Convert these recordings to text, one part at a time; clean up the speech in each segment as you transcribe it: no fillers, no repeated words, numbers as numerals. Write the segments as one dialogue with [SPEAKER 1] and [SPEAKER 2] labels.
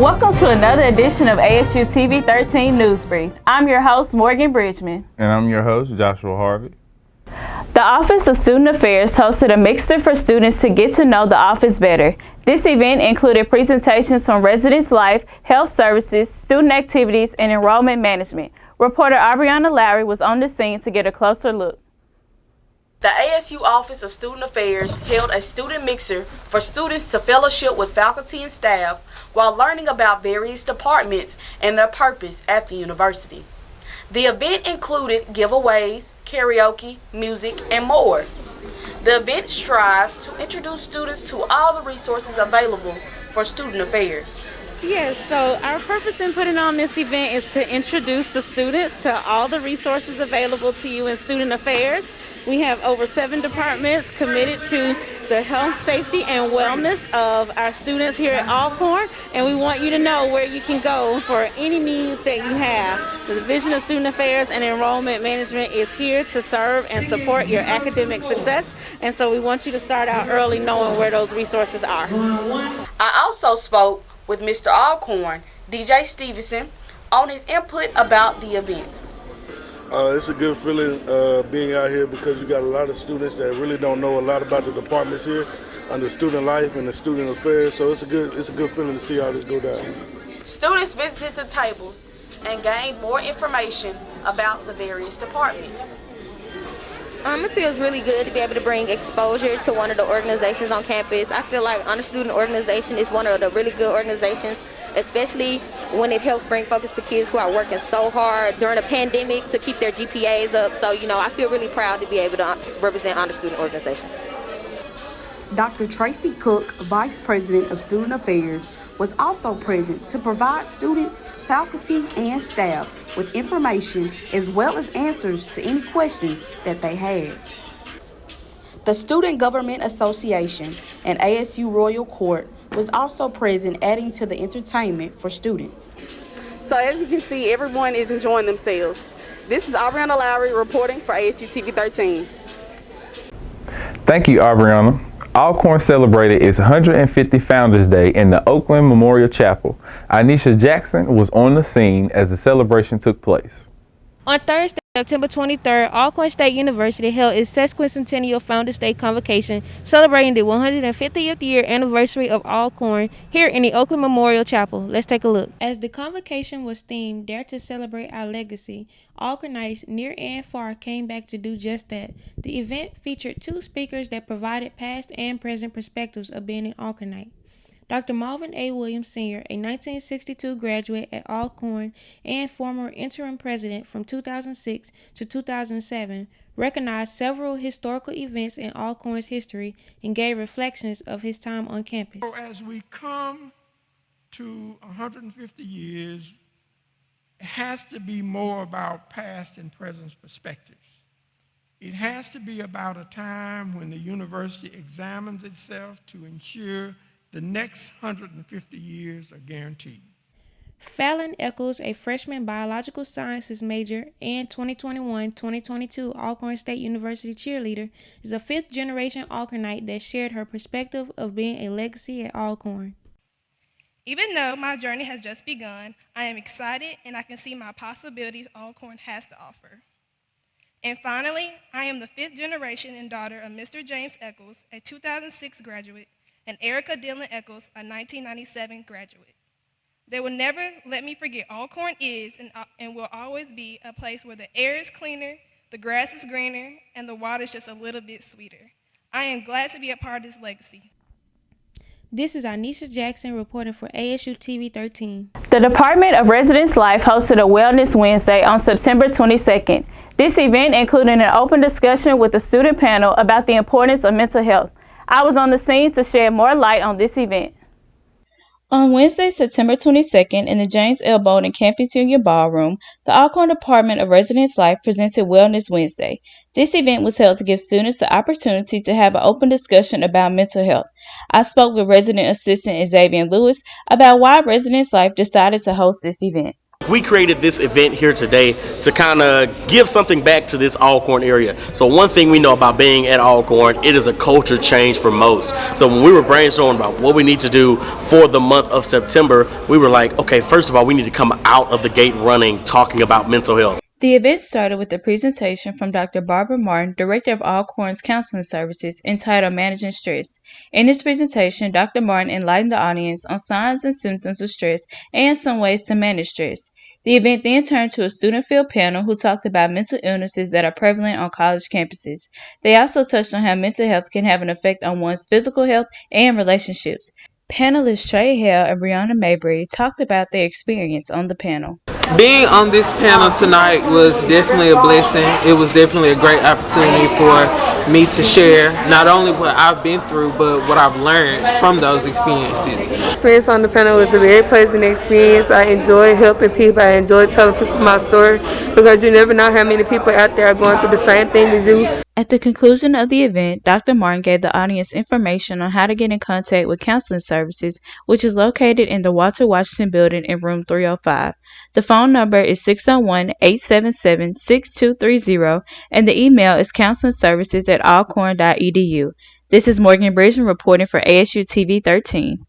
[SPEAKER 1] Welcome to another edition of ASU TV-13 News Brief. I'm your host, Morgan Bridgman.
[SPEAKER 2] And I'm your host, Joshua Harvey.
[SPEAKER 1] The Office of Student Affairs hosted a mixer for students to get to know the office better. This event included presentations from Residence Life, Health Services, Student Activities, and Enrollment Management. Reporter Aubriana Lowry was on the scene to get a closer look.
[SPEAKER 3] The ASU Office of Student Affairs held a student mixer for students to fellowship with faculty and staff while learning about various departments and their purpose at the university. The event included giveaways, karaoke, music, and more. The event strived to introduce students to all the resources available for student affairs.
[SPEAKER 1] Yes, so our purpose in putting on this event is to introduce the students to all the resources available to you in student affairs. We have over 7 departments committed to the health, safety, and wellness of our students here at Alcorn, and we want you to know where you can go for any needs that you have. The Division of Student Affairs and Enrollment Management is here to serve and support your academic success, and so we want you to start out early knowing where those resources are.
[SPEAKER 3] I also spoke with Mr. Alcorn, DJ Stevenson, on his input about the event.
[SPEAKER 4] It's a good feeling being out here because you got a lot of students that really don't know a lot about the departments here under student life and the student affairs. So it's a good feeling to see how this go down.
[SPEAKER 3] Students visited the tables and gained more information about the various departments.
[SPEAKER 5] It feels really good to be able to bring exposure to one of the organizations on campus. I feel like Honor Student Organization is one of the really good organizations, especially when it helps bring focus to kids who are working so hard during a pandemic to keep their GPAs up. So, I feel really proud to be able to represent Honor Student Organization.
[SPEAKER 6] Dr. Tracy Cook, Vice President of Student Affairs, was also present to provide students, faculty, and staff with information as well as answers to any questions that they had. The Student Government Association and ASU Royal Court was also present, adding to the entertainment for students.
[SPEAKER 7] So as you can see, everyone is enjoying themselves. This is Aubriana Lowry reporting for ASU TV-13.
[SPEAKER 2] Thank you, Aubriana. Alcorn celebrated its 150th Founders Day in the Oakland Memorial Chapel. Anisha Jackson was on the scene as the celebration took place.
[SPEAKER 8] On Thursday, September 23rd, Alcorn State University held its sesquicentennial Founders Day convocation celebrating the 150th year anniversary of Alcorn here in the Oakland Memorial Chapel. Let's take a look. As the convocation was themed Dare to Celebrate Our Legacy, Alcornites near and far came back to do just that. The event featured 2 speakers that provided past and present perspectives of being an Alcornite. Dr. Marvin A. Williams Sr., a 1962 graduate at Alcorn and former interim president from 2006 to 2007, recognized several historical events in Alcorn's history and gave reflections of his time on campus.
[SPEAKER 9] So as we come to 150 years, it has to be more about past and present perspectives. It has to be about a time when the university examines itself to ensure the next 150 years are guaranteed.
[SPEAKER 8] Fallon Eccles, a freshman biological sciences major and 2021-2022 Alcorn State University cheerleader, is a 5th-generation Alcornite that shared her perspective of being a legacy at Alcorn.
[SPEAKER 10] Even though my journey has just begun, I am excited and I can see my possibilities Alcorn has to offer. And finally, I am the 5th generation and daughter of Mr. James Eccles, a 2006 graduate, and Erica Dillon Eccles, a 1997 graduate. They will never let me forget Alcorn is and will always be a place where the air is cleaner, the grass is greener, and the water is just a little bit sweeter. I am glad to be a part of this legacy.
[SPEAKER 8] This is Anisha Jackson reporting for ASU TV-13.
[SPEAKER 1] The Department of Residence Life hosted a Wellness Wednesday on September 22nd. This event included an open discussion with the student panel about the importance of mental health. I was on the scene to shed more light on this event. On Wednesday, September 22nd, in the James L. Bolden Campus Union Ballroom, the Alcorn Department of Residence Life presented Wellness Wednesday. This event was held to give students the opportunity to have an open discussion about mental health. I spoke with Resident Assistant Xavier Lewis about why Residence Life decided to host this event.
[SPEAKER 11] We created this event here today to kind of give something back to this Alcorn area. So one thing we know about being at Alcorn, it is a culture change for most. So when we were brainstorming about what we need to do for the month of September, we were like, okay, first of all, we need to come out of the gate running, talking about mental health.
[SPEAKER 12] The event started with a presentation from Dr. Barbara Martin, Director of Alcorn's Counseling Services, entitled Managing Stress. In this presentation, Dr. Martin enlightened the audience on signs and symptoms of stress and some ways to manage stress. The event then turned to a student-filled panel who talked about mental illnesses that are prevalent on college campuses. They also touched on how mental health can have an effect on one's physical health and relationships. Panelists Trey Hale and Brianna Mabry talked about their experience on the panel.
[SPEAKER 13] Being on this panel tonight was definitely a blessing. It was definitely a great opportunity for me to share not only what I've been through, but what I've learned from those experiences.
[SPEAKER 14] The experience on the panel was a very pleasant experience. I enjoyed helping people. I enjoyed telling people my story because you never know how many people out there are going through the same thing as you.
[SPEAKER 12] At the conclusion of the event, Dr. Martin gave the audience information on how to get in contact with Counseling Services, which is located in the Walter Washington Building in room 305. The phone number is 601-877-6230, and the email is counselingservices@alcorn.edu. This is Morgan Bridgeman reporting for ASU TV-13.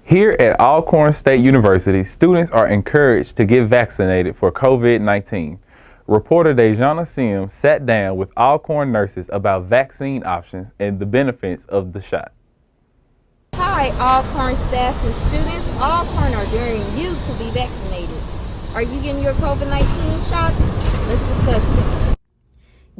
[SPEAKER 2] Here at Alcorn State University, students are encouraged to get vaccinated for COVID-19. Reporter Dejana Sims sat down with Alcorn nurses about vaccine options and the benefits of the shot.
[SPEAKER 15] Hi, Alcorn staff and students. Alcorn are daring you to be vaccinated. Are you getting your COVID-19 shot? Let's discuss this.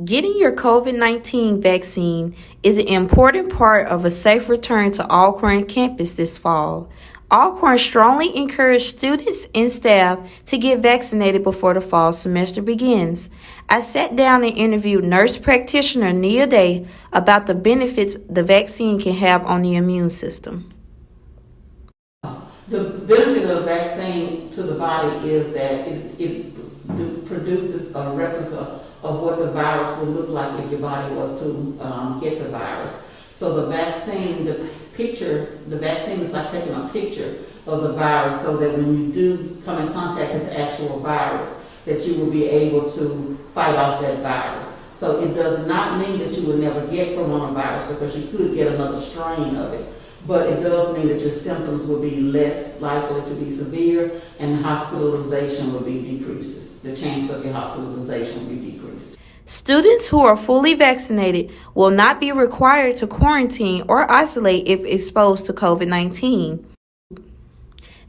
[SPEAKER 16] Getting your COVID-19 vaccine is an important part of a safe return to Alcorn campus this fall. Alcorn strongly encourages students and staff to get vaccinated before the fall semester begins. I sat down and interviewed nurse practitioner Nia Day about the benefits the vaccine can have on the immune system.
[SPEAKER 17] The benefit of the vaccine to the body is that it produces a replica of what the virus would look like if your body was to get the virus. So the vaccine is like taking a picture of the virus so that when you do come in contact with the actual virus, that you will be able to fight off that virus. So it does not mean that you will never get coronavirus because you could get another strain of it. But it does mean that your symptoms will be less likely to be severe and hospitalization will be decreased. The chance of your hospitalization will be decreased.
[SPEAKER 16] Students who are fully vaccinated will not be required to quarantine or isolate if exposed to COVID-19.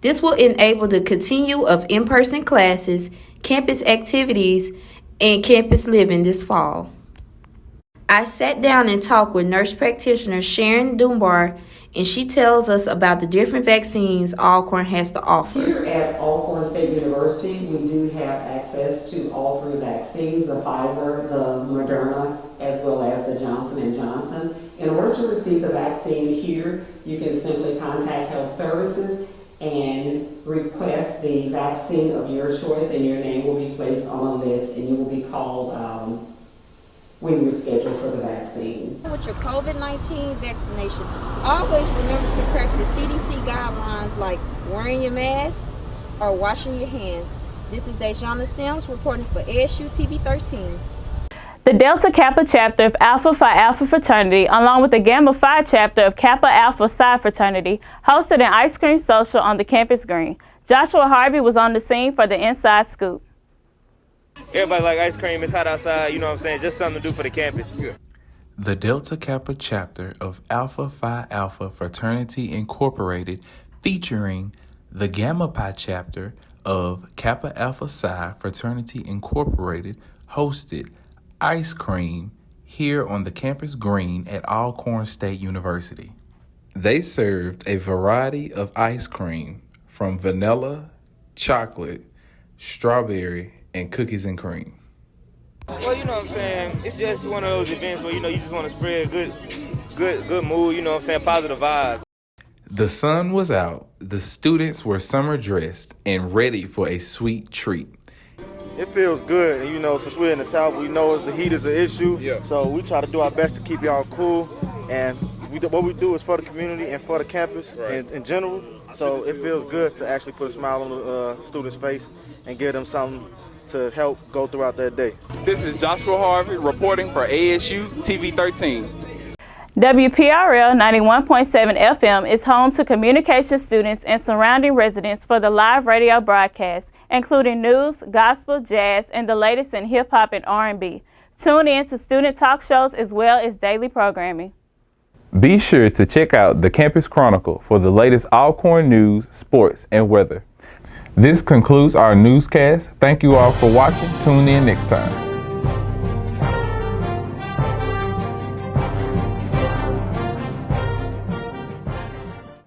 [SPEAKER 16] This will enable the continue of in-person classes, campus activities, and campus living this fall. I sat down and talked with nurse practitioner Sharon Dunbar, and she tells us about the different vaccines Alcorn has to offer.
[SPEAKER 18] Here at Alcorn State University, we do have access to all three vaccines, the Pfizer, the Moderna, as well as the Johnson & Johnson. In order to receive the vaccine here, you can simply contact Health Services and request the vaccine of your choice, and your name will be placed on a list, and you will be called when you're scheduled for the vaccine.
[SPEAKER 15] With your COVID-19 vaccination, always remember to practice CDC guidelines like wearing your mask or washing your hands. This is Dejana Sims reporting for ASU TV-13.
[SPEAKER 12] The Delta Kappa chapter of Alpha Phi Alpha fraternity, along with the Gamma Phi chapter of Kappa Alpha Psi fraternity, hosted an ice cream social on the campus green. Joshua Harvey was on the scene for the Inside Scoop.
[SPEAKER 19] Everybody like ice cream. It's hot outside. You know what I'm saying? Just something to do for the campus. Yeah.
[SPEAKER 2] The Delta Kappa chapter of Alpha Phi Alpha Fraternity Incorporated, featuring the Gamma Pi chapter of Kappa Alpha Psi Fraternity Incorporated, hosted ice cream here on the campus green at Alcorn State University. They served a variety of ice cream from vanilla, chocolate, strawberry, and cookies and cream.
[SPEAKER 19] Well, you know what I'm saying? It's just one of those events where, you know, you just want to spread good mood, you know what I'm saying, positive vibes.
[SPEAKER 2] The sun was out, the students were summer dressed and ready for a sweet treat.
[SPEAKER 20] It feels good, and you know, since we're in the South, we know the heat is an issue, so we try to do our best to keep y'all cool, and what we do is for the community and for the campus in general. So it feels good to actually put a smile on the student's face and give them something to help go throughout their day.
[SPEAKER 2] This is Joshua Harvey reporting for ASU TV-13.
[SPEAKER 21] WPRL 91.7 FM is home to communication students and surrounding residents for the live radio broadcast, including news, gospel, jazz, and the latest in hip-hop and R&B. Tune in to student talk shows as well as daily programming.
[SPEAKER 2] Be sure to check out the Campus Chronicle for the latest Alcorn news, sports, and weather. This concludes our newscast. Thank you all for watching. Tune in next time.